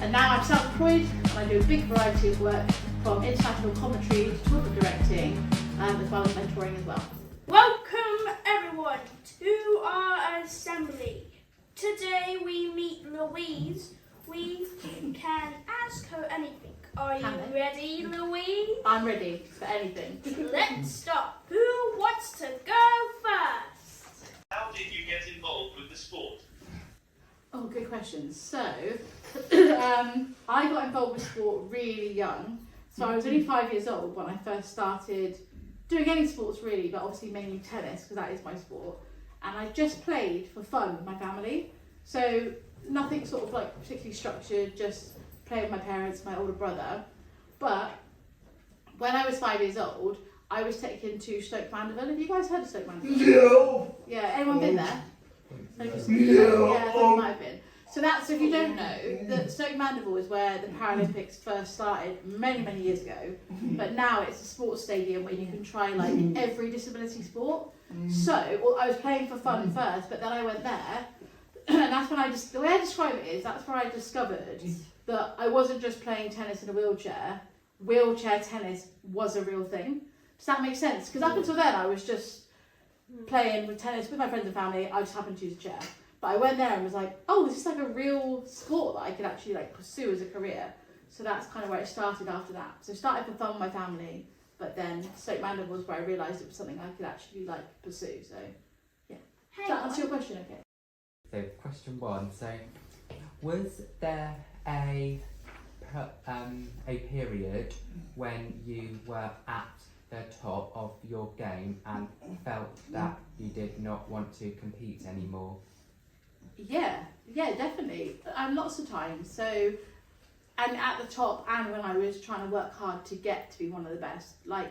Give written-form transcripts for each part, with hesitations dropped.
And now I'm self-employed and I do a big variety of work from international commentary to tournament directing, as well as mentoring as well. Welcome everyone to our assembly. Today we meet Louise. We can ask her anything. Are you ready, Louise? I'm ready for anything. Let's start. Who wants to go first? How did you get involved with the sport? Oh, good question. So, I got involved with sport really young. So I was only 5 years old when I first started doing any sports really, but obviously mainly tennis because that is my sport. And I just played for fun with my family. So nothing sort of like particularly structured, just playing with my parents, my older brother. But when I was 5 years old, I was taken to Stoke Mandeville. Have you guys heard of Stoke Mandeville? No. Yeah, anyone been there? No. Yeah, I think you might have been. So that's, if you don't know, that Stoke Mandeville is where the Paralympics first started many, many years ago. But now it's a sports stadium where you can try like every disability sport. So, well, I was playing for fun first, but then I went there. And that's when the way I describe it is, that's where I discovered that I wasn't just playing tennis in a wheelchair. Wheelchair tennis was a real thing. Does that make sense? Because up until then I was just playing with tennis with my friends and family. I just happened to use a chair. But I went there and was like, oh, this is like a real sport that I could actually like pursue as a career. So that's kind of where it started after that. So I started for fun with my family, but then Stoke Mandeville was where I realised it was something I could actually like pursue. So yeah. Does that answer your question okay? So question one. So was there a period when you were at the top of your game and felt that you did not want to compete anymore? Yeah, definitely. Lots of times. So, and at the top, and when I was trying to work hard to get to be one of the best, like,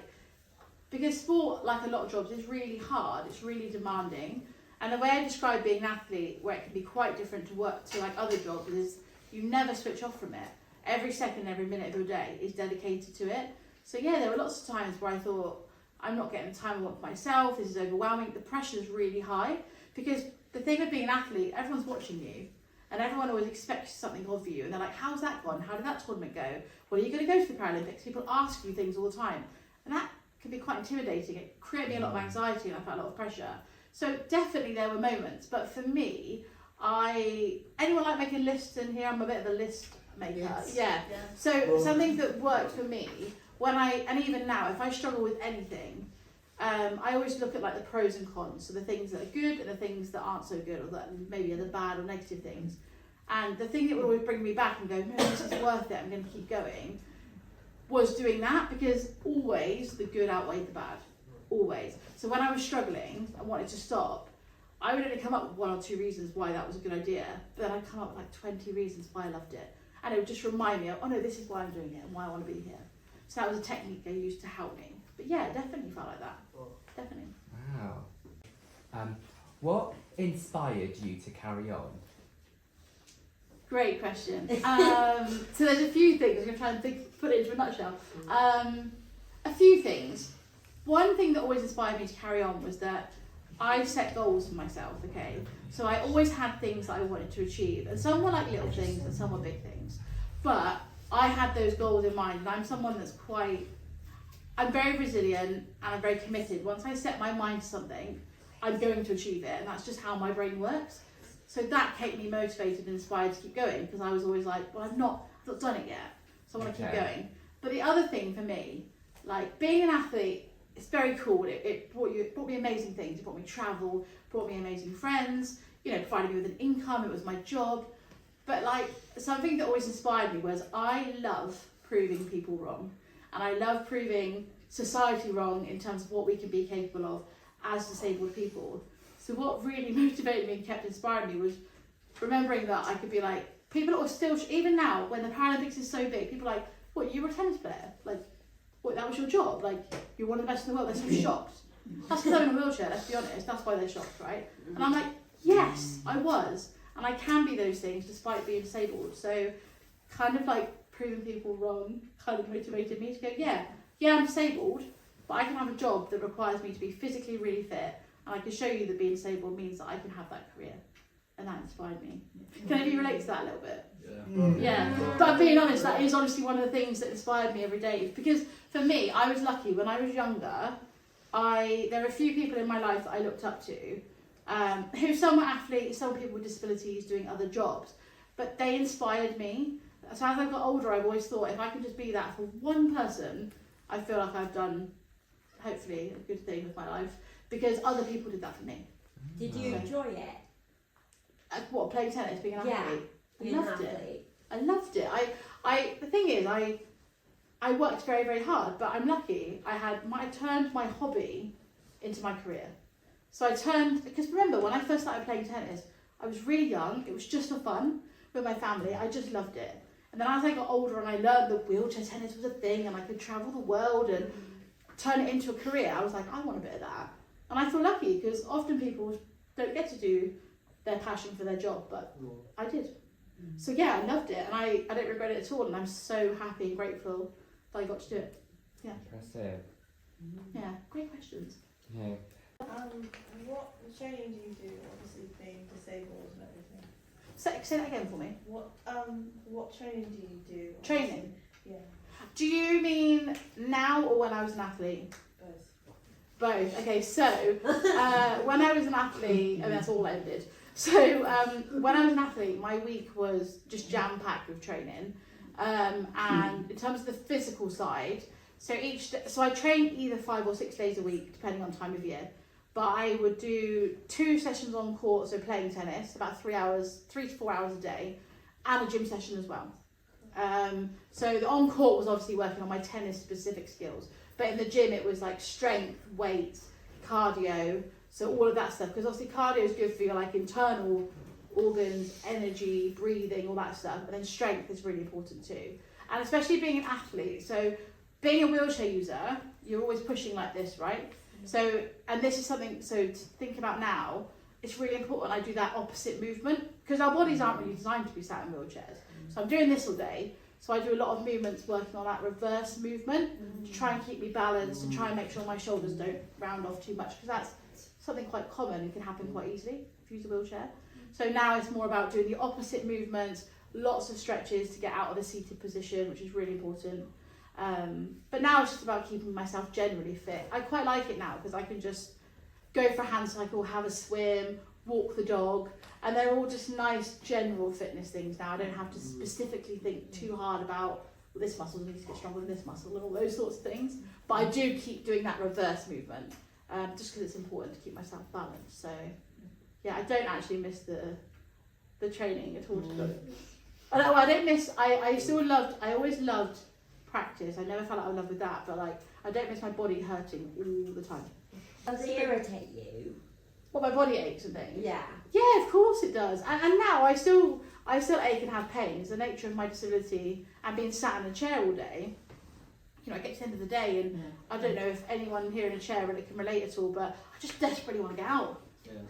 because sport, like a lot of jobs, is really hard. It's really demanding. And the way I describe being an athlete, where it can be quite different to work to like other jobs, is you never switch off from it. Every second, every minute of your day is dedicated to it. So yeah, there were lots of times where I thought, I'm not getting the time I want for myself. This is overwhelming. The pressure is really high because the thing with being an athlete, everyone's watching you and everyone always expects something of you. And they're like, how's that gone? How did that tournament go? Well, are you going to go to the Paralympics? People ask you things all the time. And that can be quite intimidating. It created me a lot of anxiety and I felt a lot of pressure. So definitely there were moments. But for me, anyone like making lists in here? I'm a bit of a list maker. Yes. Yeah. So something that worked for me, and even now, if I struggle with anything, I always look at like the pros and cons, so the things that are good and the things that aren't so good, or that maybe are the bad or negative things. And the thing that would always bring me back and go, no, this is worth it, I'm going to keep going, was doing that, because always the good outweighed the bad, always. So when I was struggling and wanted to stop, I would only come up with 1 or 2 reasons why that was a good idea, but then I'd come up with like 20 reasons why I loved it. And it would just remind me of, oh no, this is why I'm doing it and why I want to be here. So that was a technique I used to help me. But yeah, it definitely felt like that. Definitely. Wow. What inspired you to carry on? Great question. So there's a few things. I'm going to try and put it into a nutshell. A few things. One thing that always inspired me to carry on was that I set goals for myself, okay? So I always had things that I wanted to achieve. And some were like little things and some were big things. But I had those goals in mind, and I'm someone that's I'm very resilient and I'm very committed. Once I set my mind to something, I'm going to achieve it, and that's just how my brain works. So that kept me motivated and inspired to keep going, because I was always like, well, I've not done it yet, so I want to keep going. But the other thing for me, like being an athlete, it's very cool. It brought me amazing things. It brought me travel, brought me amazing friends, provided me with an income. It was my job. But like something that always inspired me was I love proving people wrong. And I love proving society wrong in terms of what we can be capable of as disabled people. So what really motivated me and kept inspiring me was remembering that I could be like, people are still, even now when the Paralympics is so big, people are like, what, you were a tennis player? Like, what, that was your job? Like, you're one of the best in the world. They're so shocked. That's because I'm in a wheelchair, let's be honest. That's why they're shocked, right? And I'm like, yes, I was. And I can be those things despite being disabled. So kind of like proving people wrong kind of motivated me to go, yeah, I'm disabled, but I can have a job that requires me to be physically really fit, and I can show you that being disabled means that I can have that career. and that inspired me. Can any of you relate to that a little bit? Yeah. Yeah, but being honest, that is honestly one of the things that inspired me every day. Because for me, I was lucky when I was younger. There were a few people in my life that I looked up to, who some were athletes, some people with disabilities doing other jobs, but they inspired me. So as I got older, I've always thought if I could just be that for one person, I feel like I've done, hopefully, a good thing with my life, because other people did that for me. Did you enjoy it? What, playing tennis, being an athlete? Being I loved an it. athlete. I loved it. The thing is, I worked very, very hard, but I'm lucky. I turned my hobby into my career. So because remember, when I first started playing tennis, I was really young. It was just for fun with my family. I just loved it. And then as I got older and I learned that wheelchair tennis was a thing and I could travel the world and turn it into a career, I was like, I want a bit of that. And I feel lucky because often people don't get to do their passion for their job, but I did. So yeah, I loved it and I don't regret it at all, and I'm so happy and grateful that I got to do it. Yeah. Impressive. Yeah, great questions. Yeah. What training do you do? Obviously being disabled and everything. Say that again for me. What training do you do? Training? Yeah. Do you mean now or when I was an athlete? Both. Okay, so when I was an athlete, and that's all I did. So when I was an athlete, my week was just jam-packed with training. And in terms of the physical side, so I train either 5 or 6 days a week, depending on time of year. But I would do 2 sessions on court, so playing tennis, about 3 to 4 hours a day, and a gym session as well. So the on court was obviously working on my tennis specific skills, but in the gym it was like strength, weight, cardio, so all of that stuff, because obviously cardio is good for your like internal organs, energy, breathing, all that stuff, and then strength is really important too. And especially being an athlete, so being a wheelchair user, you're always pushing like this, right? So, and this is something, so to think about now, it's really important I do that opposite movement, because our bodies aren't really designed to be sat in wheelchairs. So I'm doing this all day, so I do a lot of movements working on that reverse movement to try and keep me balanced and try and make sure my shoulders don't round off too much, because that's something quite common and can happen quite easily if you use a wheelchair. So now it's more about doing the opposite movements, lots of stretches to get out of a seated position, which is really important. But now it's just about keeping myself generally fit. I quite like it now because I can just go for a hand cycle, have a swim, walk the dog, and they're all just nice general fitness things now. I don't have to specifically think too hard about, well, this muscle needs to get stronger than this muscle and all those sorts of things. But I do keep doing that reverse movement just because it's important to keep myself balanced. So yeah, I don't actually miss the training at all. I don't miss, I always loved practice. I never felt out of love with that, but like I don't miss my body hurting all the time. Does it irritate you? What, my body aches and things? Yeah. Yeah, of course it does. And now I still ache and have pain. It's the nature of my disability and being sat in a chair all day. You know, I get to the end of the day and I don't know if anyone here in a chair really can relate at all, but I just desperately want to get out.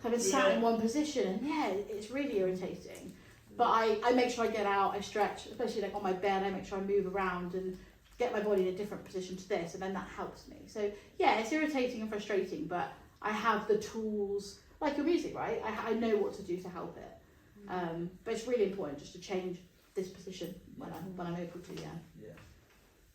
I've been sat in one position and yeah, it's really irritating. But I make sure I get out, I stretch, especially like on my bed, I make sure I move around and get my body in a different position to this, and then that helps me. So yeah, it's irritating and frustrating, but I have the tools, like your music, right? I know what to do to help it. But it's really important just to change this position when I'm able to, yeah.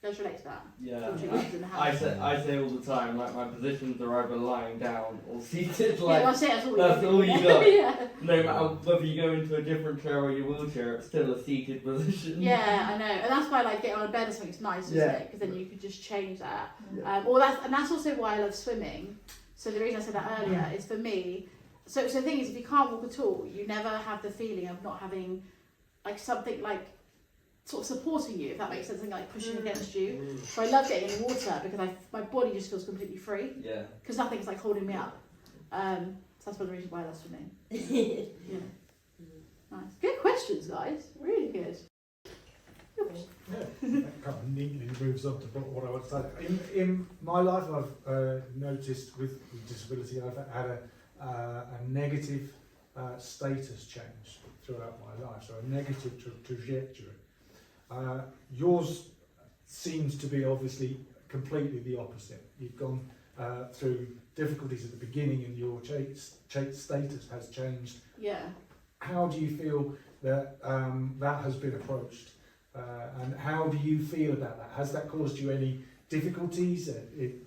You guys relate to that? Yeah. I say all the time, like my positions are either lying down or seated. Like yeah, that's all you got. Yeah. No matter whether you go into a different chair or your wheelchair, it's still a seated position. Yeah, I know, and that's why like getting on a bed or something's nice, isn't it? Because then you could just change that. That's also why I love swimming. So the reason I said that earlier is for me. So the thing is, if you can't walk at all, you never have the feeling of not having like something like sort of supporting you, if that makes sense, something like pushing against you. So I love getting in the water because my body just feels completely free. Yeah. Because nothing's like holding me up. So that's one of the reasons why I love swimming. Yeah. Nice. Good questions, guys. Really good. Yeah, that kind of neatly moves on to what I want to say. In my life, I've noticed with disability, I've had a negative status change throughout my life, so a negative trajectory. Yours seems to be obviously completely the opposite. You've gone through difficulties at the beginning and your status has changed. Yeah. how do you feel that that has been approached, and how do you feel about that? Has that caused you any difficulties,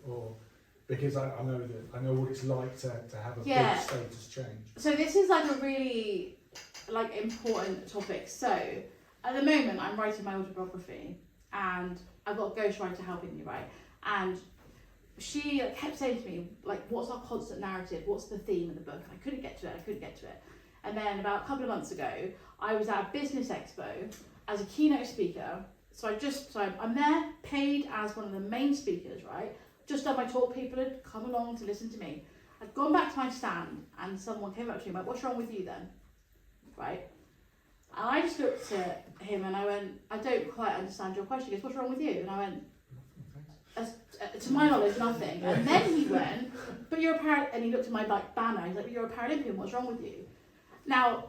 or because I know what it's like to have a big status change. So this is like a really important topic. So at the moment I'm writing my autobiography and I've got a ghostwriter helping me, right? And she kept saying to me, like, what's our constant narrative? What's the theme of the book? And I couldn't get to it. And then about a couple of months ago, I was at a business expo as a keynote speaker. So I'm there paid as one of the main speakers, right? Just done my talk, people had come along to listen to me. I'd gone back to my stand and someone came up to me and went, what's wrong with you then? Right? And I just looked at him and I went, I don't quite understand your question. He goes, what's wrong with you? And I went, to my knowledge, nothing. And then he went, but you're a Paralympian, and he looked at my banner, he's like, but you're a Paralympian, what's wrong with you? Now,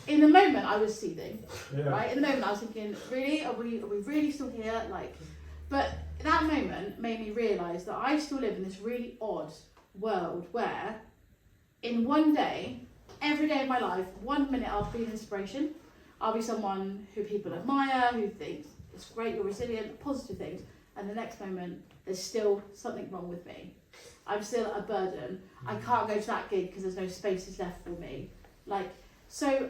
in the moment I was seething, right? In the moment I was thinking, really? Are we really still here? But that moment made me realise that I still live in this really odd world where in one day, every day of my life, 1 minute I'll be an inspiration. I'll be someone who people admire, who thinks it's great, you're resilient, positive things. And the next moment, there's still something wrong with me. I'm still a burden. I can't go to that gig because there's no spaces left for me. So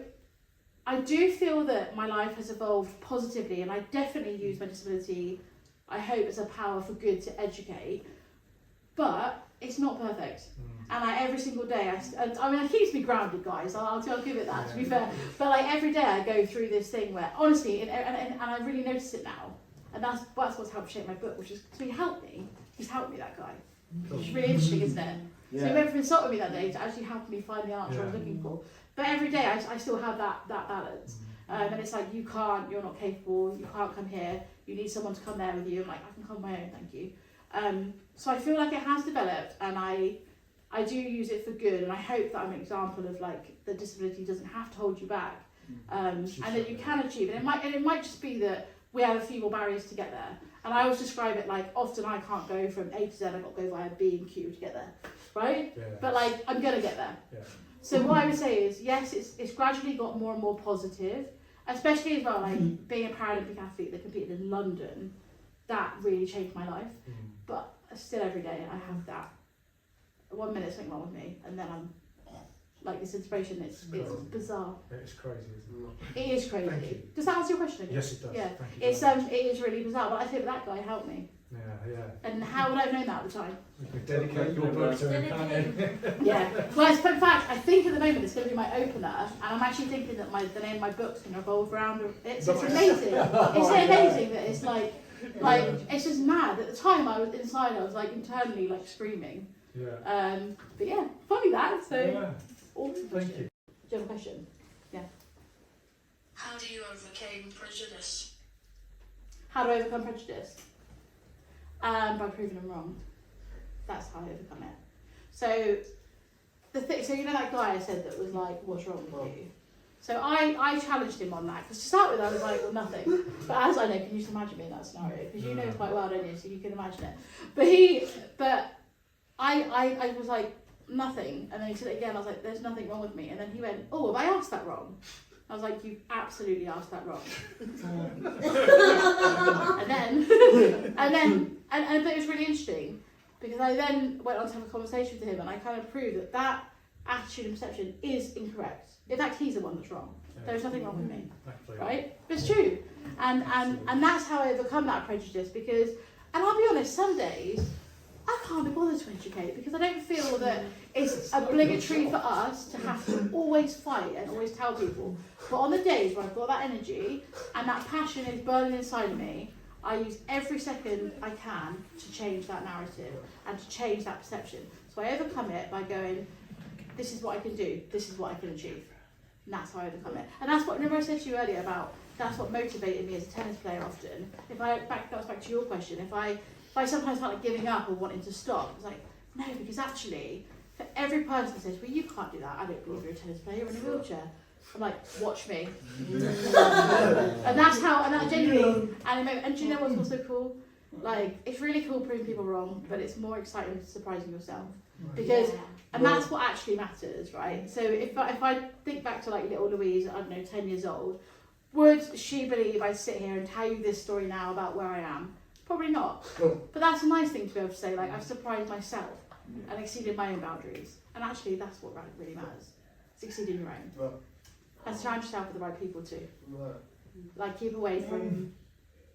I do feel that my life has evolved positively, and I definitely use my disability, I hope, as a power for good to educate, but it's not perfect. And every single day, it keeps me grounded, guys, I'll give it that, to be fair, but every day I go through this thing where, honestly, and I really notice it now, and that's what's helped shape my book, which is, so he's helped me, that guy. It's really interesting, isn't it? So he went from insulting me that day to actually helping me find the answer I was looking for. But every day I still have that balance. And it's like, you're not capable, you can't come here, you need someone to come there with you. I'm like, I can come on my own, thank you. So I feel like it has developed, and I do use it for good, and I hope that I'm an example of that disability doesn't have to hold you back, and that you can achieve it. It might just be that we have a few more barriers to get there. And I always describe it like, often I can't go from A to Z, I've got to go via B and Q to get there, right? Yeah. But I'm going to get there. Yeah. So what I would say is, yes, it's gradually got more and more positive, especially as well, being a Paralympic athlete that competed in London, that really changed my life. But still every day I have that 1 minute something wrong with me, and then I'm this inspiration. It's bizarre. It's crazy, isn't it? It is crazy. Thank you. Does that answer your question again? Yes, it does. Yeah. Thank you. It is really bizarre, but I think that guy helped me. Yeah. And how would I have known that at the time? You can dedicate your book to him, can't you? Yeah. Well, in fact, I think at the moment it's going to be my opener, and I'm actually thinking that the name of my book's going to revolve around it. It's amazing. It's amazing that it's it's just mad. At the time, I was inside. I was internally screaming. Yeah. But yeah, funny that. So. Yeah. Awesome. Thank you. Do you have a question? Yeah. How do you overcome prejudice? How do I overcome prejudice? By proving them wrong. That's how I overcome it. So so you know that guy I said that was what's wrong with you? So I challenged him on that, because to start with I was like, well, nothing. But as I know, can you just imagine me in that scenario? Because you know quite well, don't you? So you can imagine it. But I was like, nothing. And then he said it again. I was like, there's nothing wrong with me. And then he went, oh, have I asked that wrong? I was like, you absolutely asked that wrong. and but it was really interesting, because I then went on to have a conversation with him, and I kind of proved that attitude and perception is incorrect. In fact, he's the one that's wrong. There's nothing wrong with me, right? But it's true. And that's how I overcome that prejudice, because, and I'll be honest, some days I can't be bothered to educate, because I don't feel that it's obligatory for us to have to always fight and always tell people. But on the days where I've got that energy and that passion is burning inside of me, I use every second I can to change that narrative and to change that perception. So I overcome it by going, this is what I can do, this is what I can achieve. And that's how I overcome it. And that's what, remember I said to you earlier about, that's what motivated me as a tennis player often. That was back to your question, if I sometimes felt like giving up or wanting to stop, it's like, no, because actually, for every person that says, well, you can't do that, I don't believe you're a tennis player, you're in a wheelchair. I'm like, watch me. And that's how, and that genuinely, and do you know what's also cool? Like, it's really cool proving people wrong, but it's more exciting surprising yourself. Because, Yeah. and that's what actually matters, right? So if I think back to like little Louise, I don't know, 10 years old, would she believe I sit here and tell you this story now about where I am? Probably not. But that's a nice thing to be able to say, like, I've surprised myself and exceeded my own boundaries. And actually, that's what really matters. Succeeding your own. And surround yourself with the right people too. Like, keep away from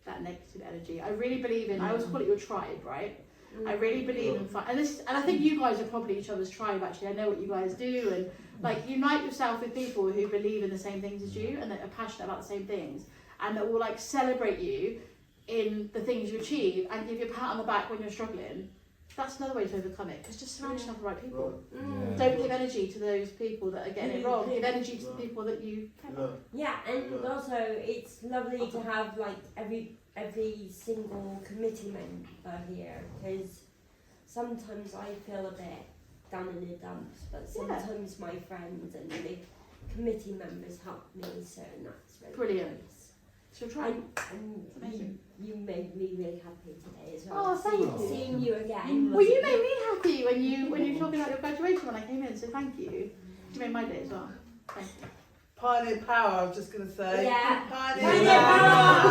that negative energy. I really believe in, I always call it your tribe, right? I really believe in fun, and I think you guys are probably each other's tribe. Actually, I know what you guys do, and like unite yourself with people who believe in the same things as you, and that are passionate about the same things, and that will like celebrate you in the things you achieve, and give you a pat on the back when you're struggling. That's another way to overcome it. Because just surround yourself with the right people. Don't give energy to those people that are getting it wrong. Give energy to the people that you care about. Yeah, and also it's lovely to have like every single committee member here, because sometimes I feel a bit down in the dumps, but sometimes my friends and the committee members help me, so that's really Brilliant. nice. So try. And you made me really happy today as well. Oh, thank you. Seeing you again. Well, you made me happy when you were talking about your graduation when I came in, so thank you. You made my day as well. Thank you. Pioneer power, I was just going to say. Yeah. Pioneer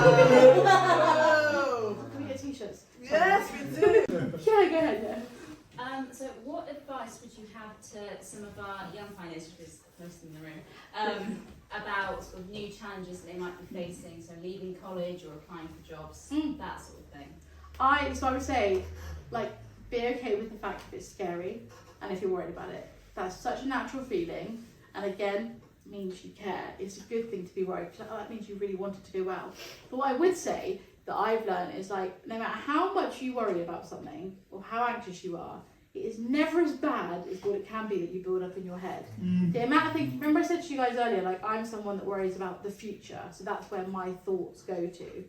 Pioneer power! Can we get t-shirts? Yes, we do. Yeah, go ahead, yeah. So what advice would you have to some of our young pioneers, which is most in the room, about sort of new challenges that they might be facing, so leaving college or applying for jobs, that sort of thing? So I would say, like, be okay with the fact if it's scary and if you're worried about it. That's such a natural feeling, and again, means you care. It's a good thing to be worried, because that means you really want it to go well. But what I would say that I've learned is, like, no matter how much you worry about something or how anxious you are, it is never as bad as what it can be that you build up in your head. The amount of things, remember I said to you guys earlier, like, I'm someone that worries about the future, so that's where my thoughts go to.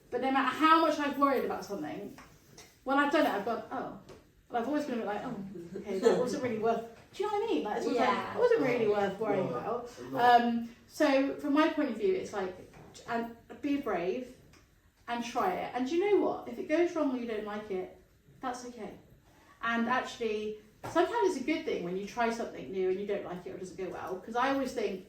But no matter how much I've worried about something, when I've done it, I've gone, oh. And I've always been a bit like, oh, okay, that wasn't really worth, do you know what I mean? Like, it's like, it wasn't really worth worrying about. So from my point of view, it's like, and be brave and try it. And do you know what? If it goes wrong or you don't like it, that's okay. And actually, sometimes it's a good thing when you try something new and you don't like it or it doesn't go well. Because I always think,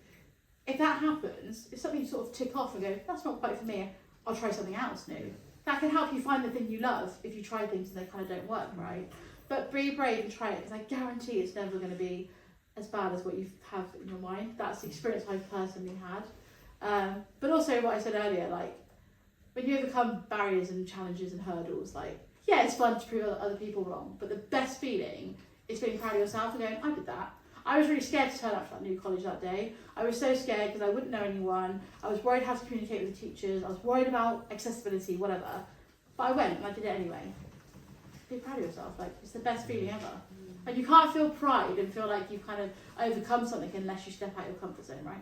if that happens, if something you sort of tick off and go, that's not quite for me, I'll try something else new. That can help you find the thing you love if you try things and they kind of don't work, right? But be brave and try it, because I guarantee it's never going to be as bad as what you have in your mind. That's the experience I've personally had. But also what I said earlier, like, when you overcome barriers and challenges and hurdles, like, yeah, it's fun to prove other people wrong, but the best feeling is feeling proud of yourself and going, I did that. I was really scared to turn up to that new college that day. I was so scared because I wouldn't know anyone. I was worried how to communicate with the teachers. I was worried about accessibility, whatever. But I went and I did it anyway. Be proud of yourself. Like, it's the best feeling ever. And you can't feel pride and feel like you've kind of overcome something unless you step out your comfort zone, right?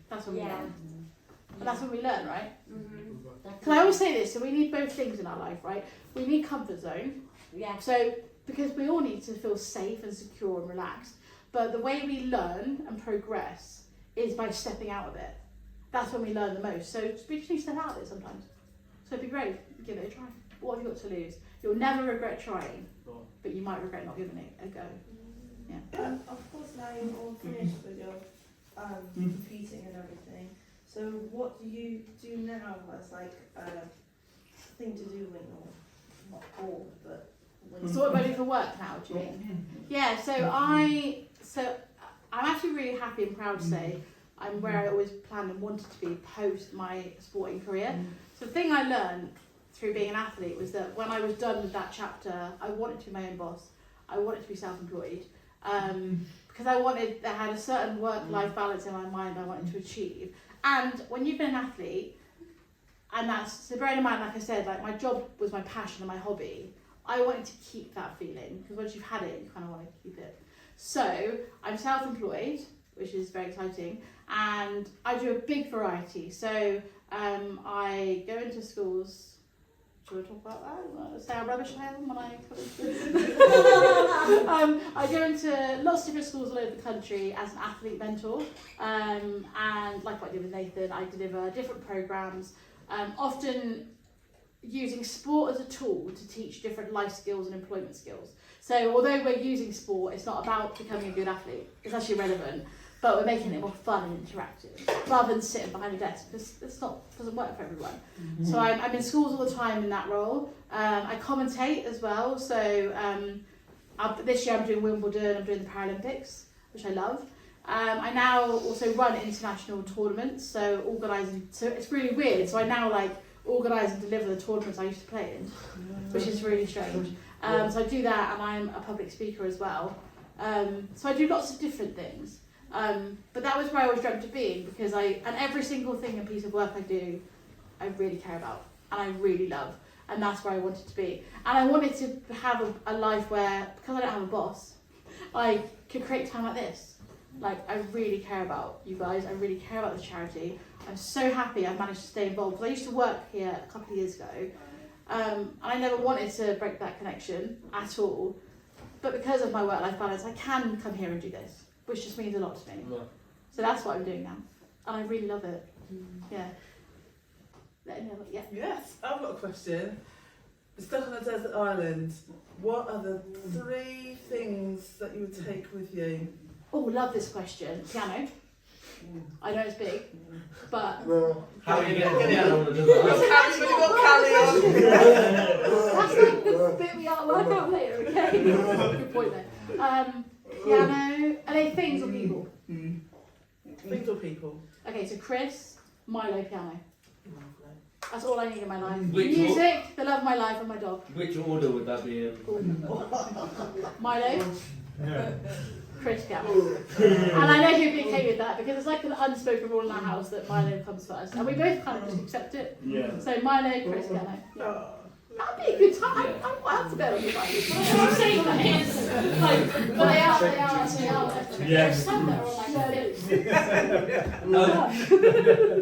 That's when we learn. And that's when we learn, right? Because I always say this, so we need both things in our life, right? We need comfort zone. Yeah. So, because we all need to feel safe and secure and relaxed. But the way we learn and progress is by stepping out of it. That's when we learn the most. So we just need to step out of it sometimes. So be brave, give it a try. What have you got to lose? You'll never regret trying, but you might regret not giving it a go. Yeah. Of course, now you're all finished with your competing and everything. So what do you do now as like a thing to do when you're not bored, but when So what am I doing for work now, do you mean? Yeah, so I'm actually really happy and proud to say I'm where I always planned and wanted to be post my sporting career. So the thing I learned through being an athlete was that when I was done with that chapter, I wanted to be my own boss. I wanted to be self-employed. Because I had a certain work-life balance in my mind I wanted to achieve. And when you've been an athlete, and so bearing in mind, like I said, like my job was my passion and my hobby, I wanted to keep that feeling, because once you've had it, you kind of want to keep it. So I'm self-employed, which is very exciting, and I do a big variety. So I go into schools. Do you want to talk about that? You want to say how rubbish I am when I come into I go into lots of different schools all over the country as an athlete mentor, and like what I did with Nathan, I deliver different programs. Often using sport as a tool to teach different life skills and employment skills. So although we're using sport, it's not about becoming a good athlete. It's actually relevant, but we're making it more fun and interactive rather than sitting behind a desk, because doesn't work for everyone. So I'm in schools all the time in that role. I commentate as well. So this year I'm doing Wimbledon, I'm doing the Paralympics, which I love. I now also run international tournaments, so organising. So it's really weird. So I now organise and deliver the tournaments I used to play in, which is really strange. So I do that, and I'm a public speaker as well. So I do lots of different things. But that was where I always dreamt of being, because and every single thing and piece of work I do, I really care about and I really love, and that's where I wanted to be. And I wanted to have a life where, because I don't have a boss, I could create time like this. I really care about you guys. I really care about the charity. I'm so happy I've managed to stay involved. I used to work here a couple of years ago, and I never wanted to break that connection at all. But because of my work-life balance, I can come here and do this, which just means a lot to me. Yeah. So that's what I'm doing now, and I really love it. Yeah. Let me know. Yeah. Yes, I've got a question. Stuck on a desert island, what are the 3 things that you would take with you? Oh, love this question. Piano. I know it's big, but How are you getting Get it down on. on the You've got desert? Cali, you've got Cali on. that's like the bit we are work out later. Okay. Good point there. Piano. Are they things or people? Things or people? Okay, so Chris, Milo, piano. That's all I need in my life. Which Music, the love of my life, and my dog. Which order would that be in? Milo, Yeah. Chris, piano. And I know he'd be okay with that, because it's like an unspoken rule in our house that Milo comes first, and we both kind of just accept it. Yeah. So Milo, Chris, piano. Yeah. Oh. That'd be a good time. Yeah. I want to go on the bike. I'm saying that is but they are definitely. Yeah. There's some that are on like this.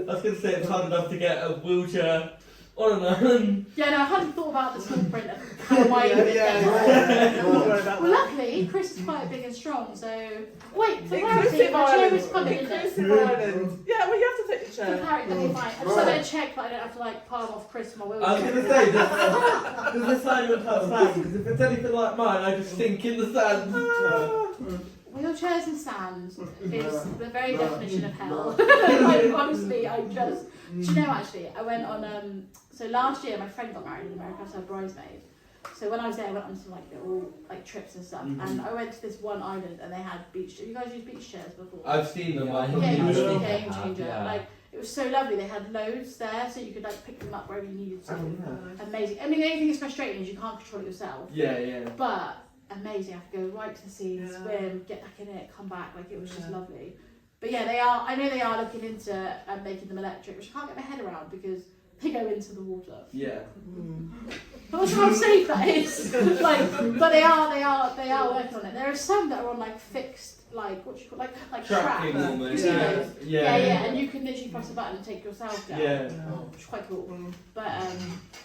I was going to say it's hard enough to get a wheelchair on an island. Yeah, no, I hadn't thought about the small print of how wide it Yeah. Don't worry about Well, that. luckily, Chris is quite big and strong, so... Wait, for clarity, Inclusive my chair is island. coming, isn't it? Inclusive island. Yeah, well, you have to take the For chair. clarity, that'll be fine. I'm just going to check that I don't have to, palm off Chris from my wheelchair. I was going to say, there's a sign of her sand, because if it's anything like mine, I just sink in the sand. Wheelchairs and sand is the very definition of hell. Honestly, I just... Do you know, actually, I went on... So last year, my friend got married in America, so I was her bridesmaid. So when I was there, I went on some little trips and stuff, and I went to this one island, and they had beach. Have you guys used beach chairs before? I've seen them. I Game yeah. changer. Yeah. It was so lovely. They had loads there, so you could pick them up wherever you needed to. Amazing. I mean, the only thing that's frustrating is you can't control it yourself. Yeah. But amazing. I could go right to the sea, swim, get back in it, come back. It was just lovely. But yeah, they are. I know they are looking into making them electric, which I can't get my head around because they go into the water. Yeah. I'm not sure how safe that is. But they are working on it. There are some that are on fixed, what do you call like Tracking track. almost. You see Yeah. those? Yeah, and you can literally press a button and take yourself down. Yeah. Which is quite cool. But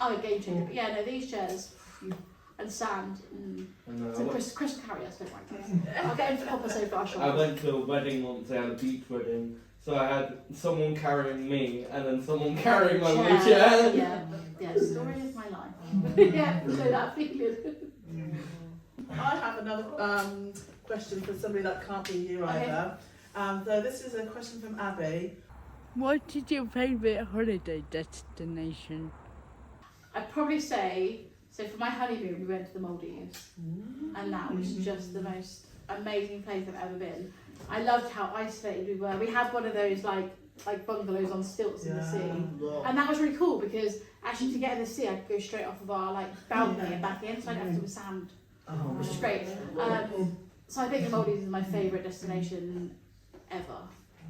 a game changer. But yeah, no, these chairs and sand. So Chris will carry us, don't worry. I'll get him to pop us over our I shoulders. went to a wedding once. They had a beach wedding. So I had someone carrying me and then someone carrying my wheelchair. Yeah, story of my life. Yeah, so that feeling. I have another question for somebody that can't be here either. So this is a question from Abby. What is your favourite holiday destination? I'd probably say, so for my honeymoon we went to the Maldives, and that was just the most amazing place I've ever been. I loved how isolated we were. We had one of those like bungalows on stilts in the sea, and that was really cool because actually to get in the sea I could go straight off of our balcony and back in, so I didn't have to do sand, which is great. So I think the Maldives is my favourite destination ever.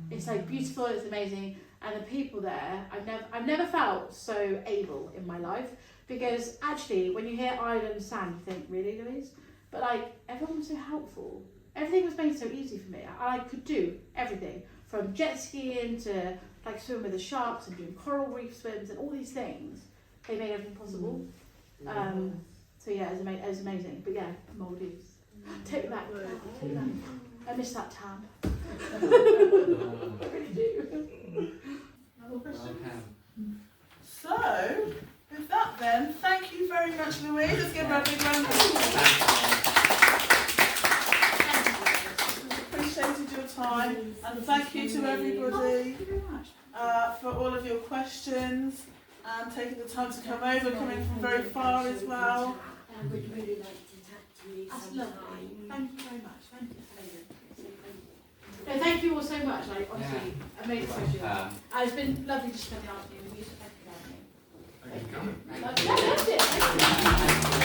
It's beautiful, it's amazing, and the people there, I've never felt so able in my life, because actually when you hear island sand you think, really, Louise? But everyone was so helpful. Everything was made so easy for me. I could do everything from jet skiing to swimming with the sharks and doing coral reef swims and all these things. They made everything possible. So yeah, it was amazing. But yeah, Maldives. Take me back. Take me back. I miss that tan. I really do. Another question? So, with that then, very much, Louise. Let's give her a big round of applause. Appreciated your time, and thank you to everybody for all of your questions and taking the time to come over, coming from very far as well. I would really like to talk to you That's sometime. lovely. Thank you very much. Thank you. No, thank you all so much. Like, honestly, amazing questions. It's been lovely to spend the afternoon with you, so thank you for having me. Thank you for coming. Loved it. Thank you.